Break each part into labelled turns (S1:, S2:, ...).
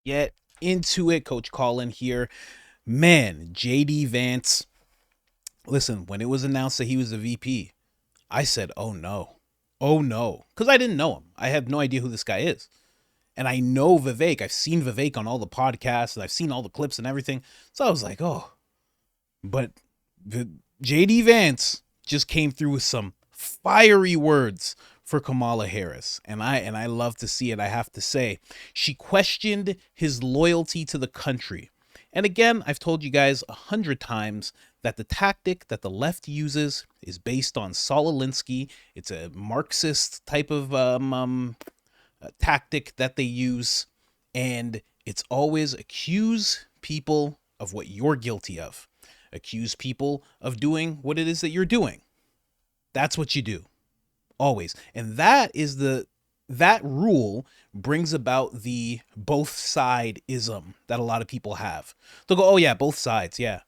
S1: Get into it. Coach Colin here. Man, JD Vance. Listen, when it was announced that he was a VP, I said, oh no. Oh no. Because I didn't know him. I have no idea who this guy is. And I know Vivek. I've seen Vivek on all the podcasts and I've seen all the clips and everything. So I was like, oh. But JD Vance just came through with some fiery words for Kamala Harris. And I love to see it. I have to say, she questioned his loyalty to the country. And again, I've told you guys 100 times that the tactic that the left uses is based on Saul Alinsky. It's a Marxist type of tactic that they use. And it's always accuse people of what you're guilty of. Accuse people of doing what it is that you're doing. That's what you do. Always. And that rule brings about the both side-ism that a lot of people have. They'll go, oh yeah, both sides, yeah.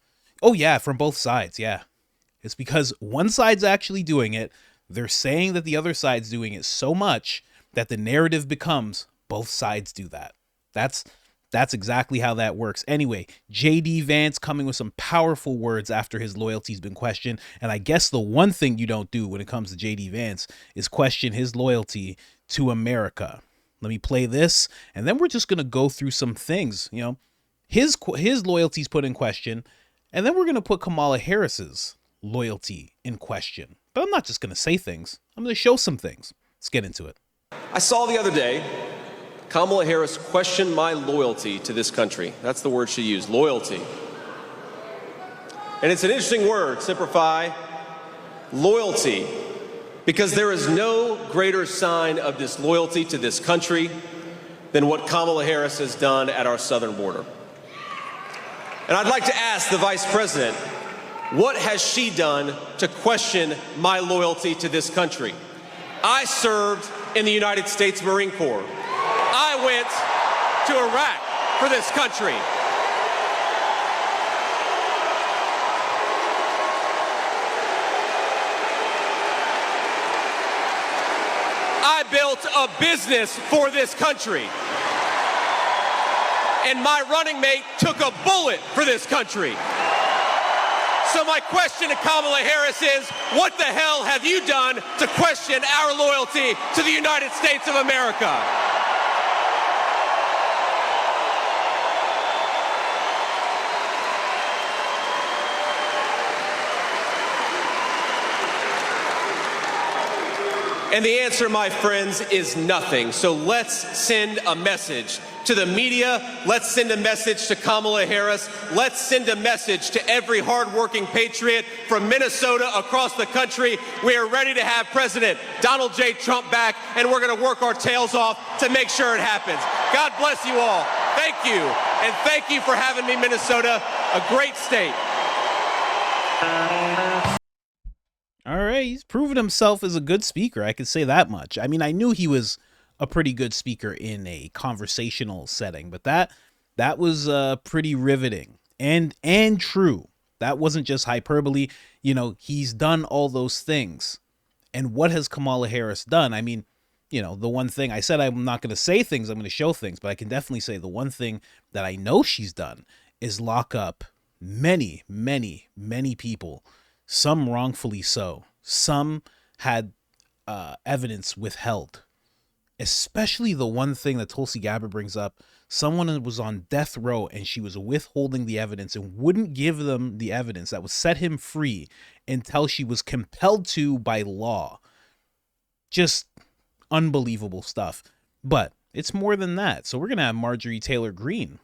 S1: Oh yeah, from both sides, yeah. It's because one side's actually doing it. They're saying that the other side's doing it so much that the narrative becomes both sides do that. That's exactly how that works. Anyway, JD Vance coming with some powerful words after his loyalty's been questioned. And I guess the one thing you don't do when it comes to JD Vance is question his loyalty to America. Let me play this, and then we're just going to go through some things. You know, his loyalty's put in question, and then we're going to put Kamala Harris's loyalty in question. But I'm not just going to say things. I'm going to show some things. Let's get into it.
S2: I saw the other day Kamala Harris questioned my loyalty to this country. That's the word she used, loyalty. And it's an interesting word, simplify, loyalty, because there is no greater sign of disloyalty to this country than what Kamala Harris has done at our southern border. And I'd like to ask the Vice President, what has she done to question my loyalty to this country? I served in the United States Marine Corps. I went to Iraq for this country. I built a business for this country. And my running mate took a bullet for this country. So my question to Kamala Harris is, what the hell have you done to question our loyalty to the United States of America? And the answer, my friends, is nothing. So let's send a message to the media. Let's send a message to Kamala Harris. Let's send a message to every hardworking patriot from Minnesota across the country. We are ready to have President Donald J. Trump back, and we're going to work our tails off to make sure it happens. God bless you all. Thank you. And thank you for having me, Minnesota, a great state.
S1: All right, he's proven himself as a good speaker. I can say that much. I mean, I knew he was a pretty good speaker in a conversational setting, but that was pretty riveting and true. That wasn't just hyperbole. You know, he's done all those things. And what has Kamala Harris done? I mean, you know, the one thing I said, I'm not going to say things, I'm going to show things, but I can definitely say the one thing that I know she's done is lock up many, many, many people. Some wrongfully so. Some had evidence withheld. Especially the one thing that Tulsi Gabbard brings up. Someone was on death row and she was withholding the evidence and wouldn't give them the evidence that would set him free until she was compelled to by law. Just unbelievable stuff. But it's more than that. So we're going to have Marjorie Taylor Greene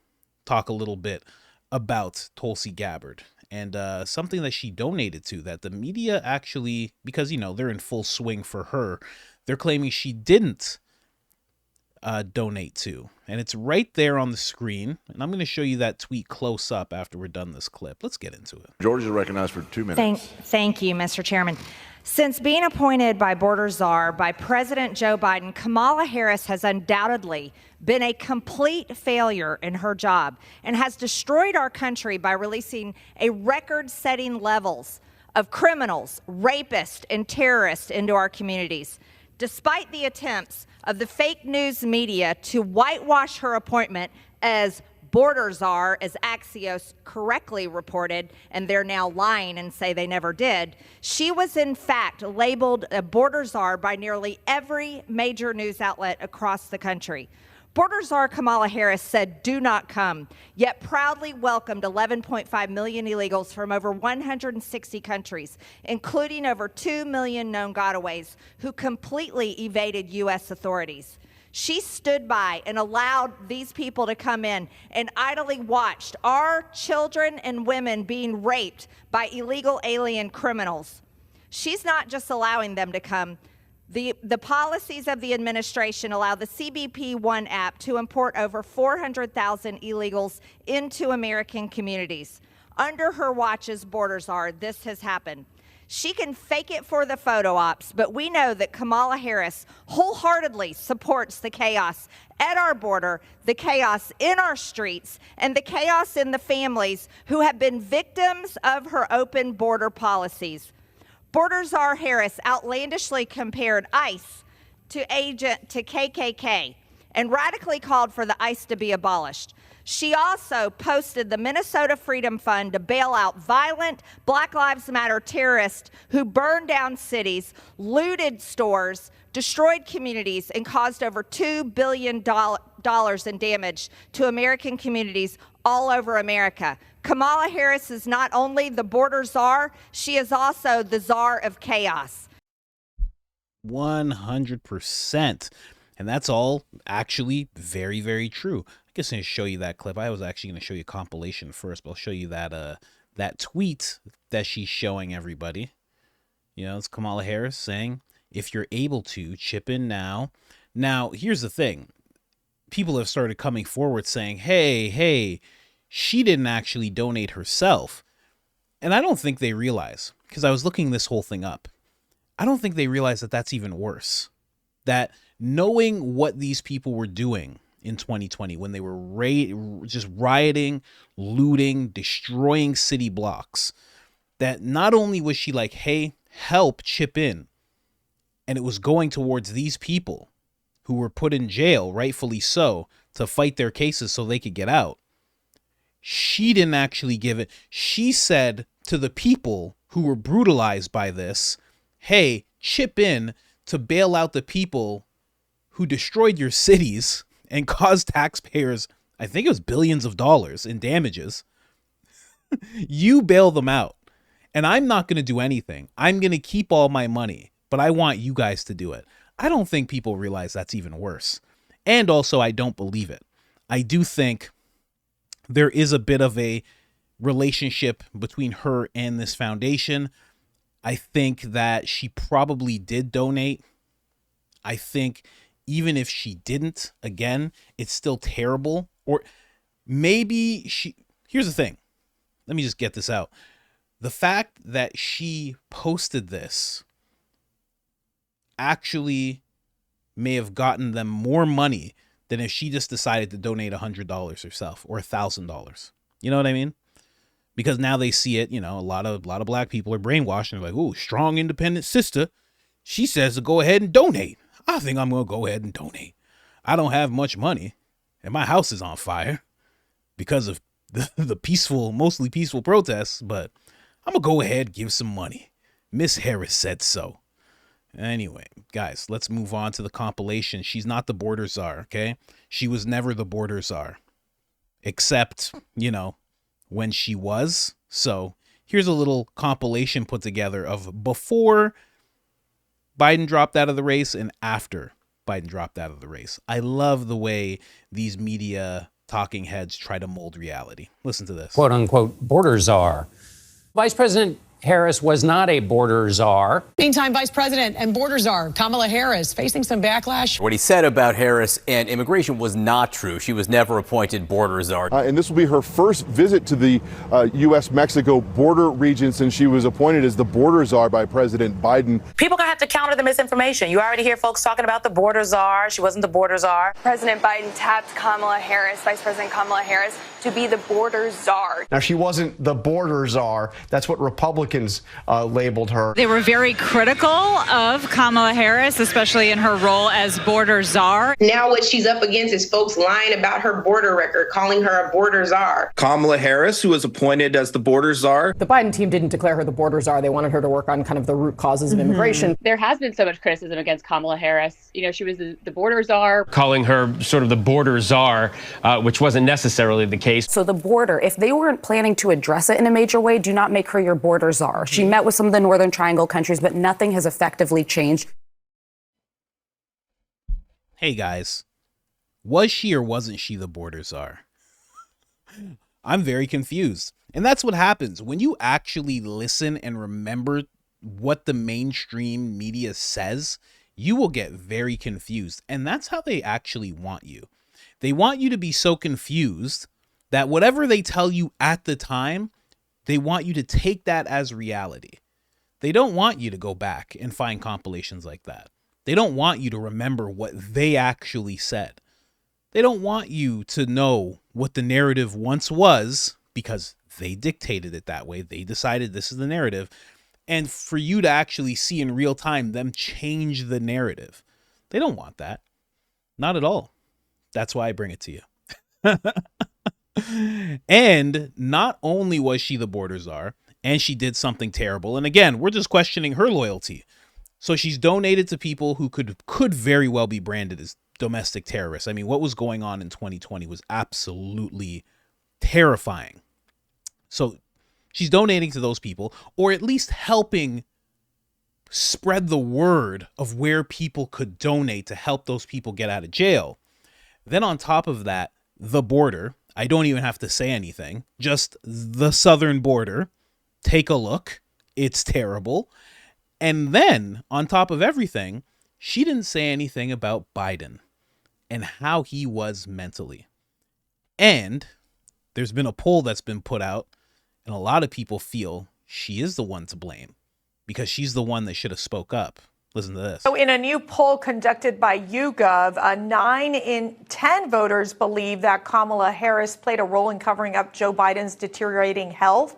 S1: talk a little bit about Tulsi Gabbard. And something that she donated to that the media actually, because, you know, they're in full swing for her, they're claiming she didn't donate to. And it's right there on the screen. And I'm going to show you that tweet close up after we're done this clip. Let's get into it.
S3: George is recognized for 2 minutes.
S4: Thank you, Mr. Chairman. Since being appointed by border czar by President Joe Biden, Kamala Harris has undoubtedly been a complete failure in her job and has destroyed our country by releasing a record-setting levels of criminals, rapists, and terrorists into our communities. Despite the attempts of the fake news media to whitewash her appointment as border czar, as Axios correctly reported, and they're now lying and say they never did. She was in fact labeled a border czar by nearly every major news outlet across the country. Border czar Kamala Harris said, "Do not come," yet proudly welcomed 11.5 million illegals from over 160 countries, including over 2 million known gotaways who completely evaded U.S. authorities. She stood by and allowed these people to come in and idly watched our children and women being raped by illegal alien criminals. She's not just allowing them to come. The policies of the administration allow the CBP One app to import over 400,000 illegals into American communities. Under her watch as border czar, this has happened. She can fake it for the photo ops, but we know that Kamala Harris wholeheartedly supports the chaos at our border, the chaos in our streets, and the chaos in the families who have been victims of her open border policies. Border czar Harris outlandishly compared ICE to KKK and radically called for the ICE to be abolished. She also posted the Minnesota Freedom Fund to bail out violent Black Lives Matter terrorists who burned down cities, looted stores, destroyed communities, and caused over $2 billion in damage to American communities all over America. Kamala Harris is not only the border czar, she is also the czar of chaos.
S1: 100%. And that's all actually very, very true. I guess I'm going to show you that clip. I was actually going to show you a compilation first, but I'll show you that tweet that she's showing everybody. You know, it's Kamala Harris saying, if you're able to, chip in now. Now, here's the thing. People have started coming forward saying, hey, she didn't actually donate herself. And I don't think they realize, because I was looking this whole thing up, I don't think they realize that that's even worse. That knowing what these people were doing in 2020 when they were just rioting, looting, destroying city blocks, that not only was she like, hey, help, chip in, and it was going towards these people who were put in jail, rightfully so, to fight their cases so they could get out. She didn't actually give it. She said to the people who were brutalized by this, hey, chip in to bail out the people who destroyed your cities and caused taxpayers, I think it was billions of dollars in damages. You bail them out. And I'm not going to do anything. I'm going to keep all my money, but I want you guys to do it. I don't think people realize that's even worse. And also, I don't believe it. I do think there is a bit of a relationship between her and this foundation. I think that she probably did donate. I think even if she didn't, again, it's still terrible. Or maybe here's the thing. Let me just get this out. The fact that she posted this actually may have gotten them more money than if she just decided to donate $100 herself or $1,000. You know what I mean? Because now they see it, you know, a lot of black people are brainwashed and they're like, "Ooh, strong, independent sister. She says to go ahead and donate. I think I'm going to go ahead and donate. I don't have much money and my house is on fire because of the peaceful, mostly peaceful protests, but I'm going to go ahead and give some money. Miss Harris said so." Anyway, guys, let's move on to the compilation. She's not the border czar, okay? She was never the border czar, except, you know, when she was. So here's a little compilation put together of before Biden dropped out of the race and after Biden dropped out of the race. I love the way these media talking heads try to mold reality. Listen to this.
S5: Quote unquote border czar. Vice President Harris was not a border czar.
S6: Meantime, Vice President and border czar Kamala Harris facing some backlash.
S7: What he said about Harris and immigration was not true. She was never appointed border czar.
S3: And this will be her first visit to the U.S.-Mexico border region since she was appointed as the border czar by President Biden.
S8: People are going to have to counter the misinformation. You already hear folks talking about the border czar. She wasn't the border czar.
S9: President Biden tapped Kamala Harris, Vice President Kamala Harris, to be the border czar.
S10: Now, she wasn't the border czar. That's what Republicans Republicans labeled her.
S11: They were very critical of Kamala Harris, especially in her role as border czar.
S12: Now what she's up against is folks lying about her border record, calling her a border czar.
S13: Kamala Harris, who was appointed as the border czar.
S6: The Biden team didn't declare her the border czar. They wanted her to work on kind of the root causes of immigration.
S14: There has been so much criticism against Kamala Harris. You know, she was the border czar.
S15: Calling her sort of the border czar, which wasn't necessarily the case.
S16: So the border, if they weren't planning to address it in a major way, do not make her your border czar. She met with some of the Northern Triangle countries, but nothing has effectively changed.
S1: Hey guys, was she or wasn't she the border czar? I'm very confused. And that's what happens when you actually listen and remember what the mainstream media says. You will get very confused. And that's how they actually want you. They want you to be so confused that whatever they tell you at the time, they want you to take that as reality. They don't want you to go back and find compilations like that. They don't want you to remember what they actually said. They don't want you to know what the narrative once was because they dictated it that way. They decided this is the narrative. And for you to actually see in real time them change the narrative. They don't want that. Not at all. That's why I bring it to you. And not only was she the border czar, and she did something terrible. And again, we're just questioning her loyalty. So she's donated to people who could very well be branded as domestic terrorists. I mean, what was going on in 2020 was absolutely terrifying. So she's donating to those people, or at least helping spread the word of where people could donate to help those people get out of jail. Then on top of that, the border, I don't even have to say anything, just the southern border. Take a look. It's terrible. And then on top of everything, she didn't say anything about Biden and how he was mentally. And there's been a poll that's been put out, and a lot of people feel she is the one to blame because she's the one that should have spoke up. Listen to this.
S17: So in a new poll conducted by YouGov, 9 in 10 voters believe that Kamala Harris played a role in covering up Joe Biden's deteriorating health.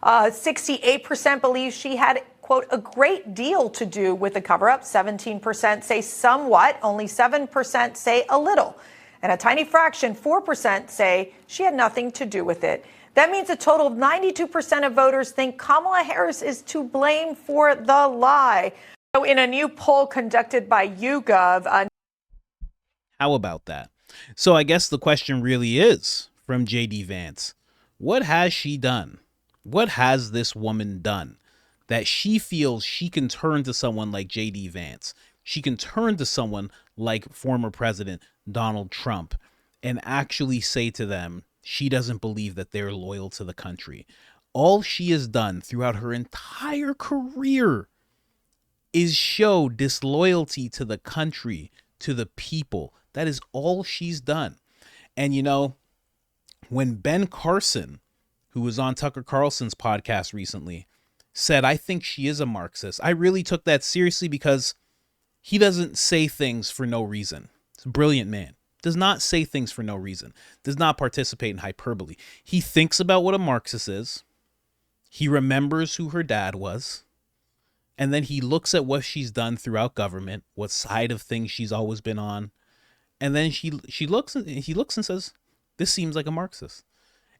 S17: 68% believe she had, quote, a great deal to do with the cover-up. 17% say somewhat. Only 7% say a little. And a tiny fraction, 4%, say she had nothing to do with it. That means a total of 92% of voters think Kamala Harris is to blame for the lie. So in a new poll conducted by YouGov.
S1: How about that? So I guess the question really is from JD Vance. What has she done? What has this woman done that she feels she can turn to someone like JD Vance? She can turn to someone like former President Donald Trump and actually say to them, she doesn't believe that they're loyal to the country. All she has done throughout her entire career is show disloyalty to the country, to the people. That is all she's done. And you know, when Ben Carson, who was on Tucker Carlson's podcast recently, said, I think she is a Marxist, I really took that seriously because he doesn't say things for no reason. He's a brilliant man. Does not say things for no reason. Does not participate in hyperbole. He thinks about what a Marxist is. He remembers who her dad was. And then he looks at what she's done throughout government, what side of things she's always been on. And then he looks and says, this seems like a Marxist.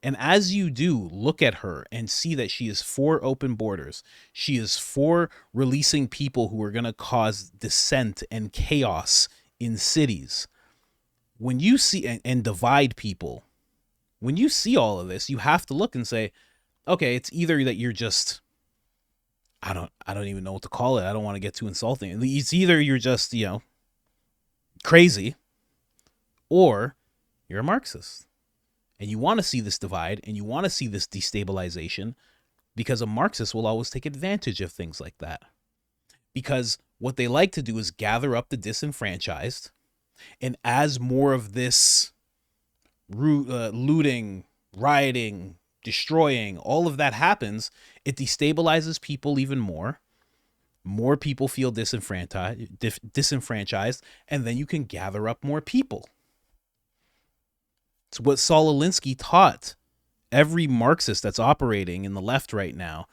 S1: And as you do look at her and see that she is for open borders, she is for releasing people who are going to cause dissent and chaos in cities. When you see and divide people, when you see all of this, you have to look and say, okay, it's either that you're just, I don't even know what to call it. I don't want to get too insulting. It's either you're just, crazy, or you're a Marxist. And you want to see this divide and you want to see this destabilization because a Marxist will always take advantage of things like that. Because what they like to do is gather up the disenfranchised. And as more of this looting, rioting, destroying, all of that happens, it destabilizes people even more. More people feel disenfranchised, and then you can gather up more people. It's what Saul Alinsky taught every Marxist that's operating in the left right now.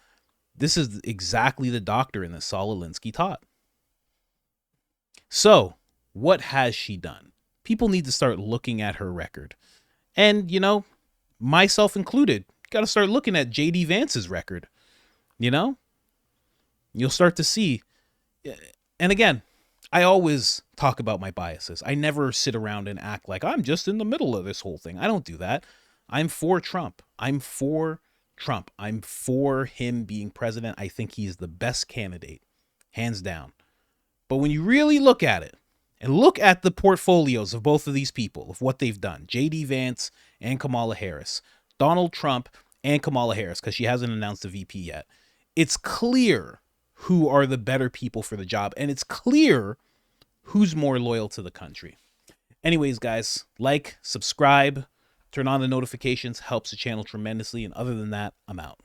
S1: This is exactly the doctrine that Saul Alinsky taught. So, what has she done? People need to start looking at her record. And, you know, myself included, got to start looking at J.D. Vance's record. You know? You'll start to see. And again, I always talk about my biases. I never sit around and act like I'm just in the middle of this whole thing. I don't do that. I'm for Trump. I'm for him being president. I think he is the best candidate, hands down. But when you really look at it, and look at the portfolios of both of these people, of what they've done, J.D. Vance and Kamala Harris, Donald Trump and Kamala Harris, because she hasn't announced a VP yet, it's clear who are the better people for the job, and it's clear who's more loyal to the country. Anyways, guys, like, subscribe, turn on the notifications, helps the channel tremendously, and other than that, I'm out.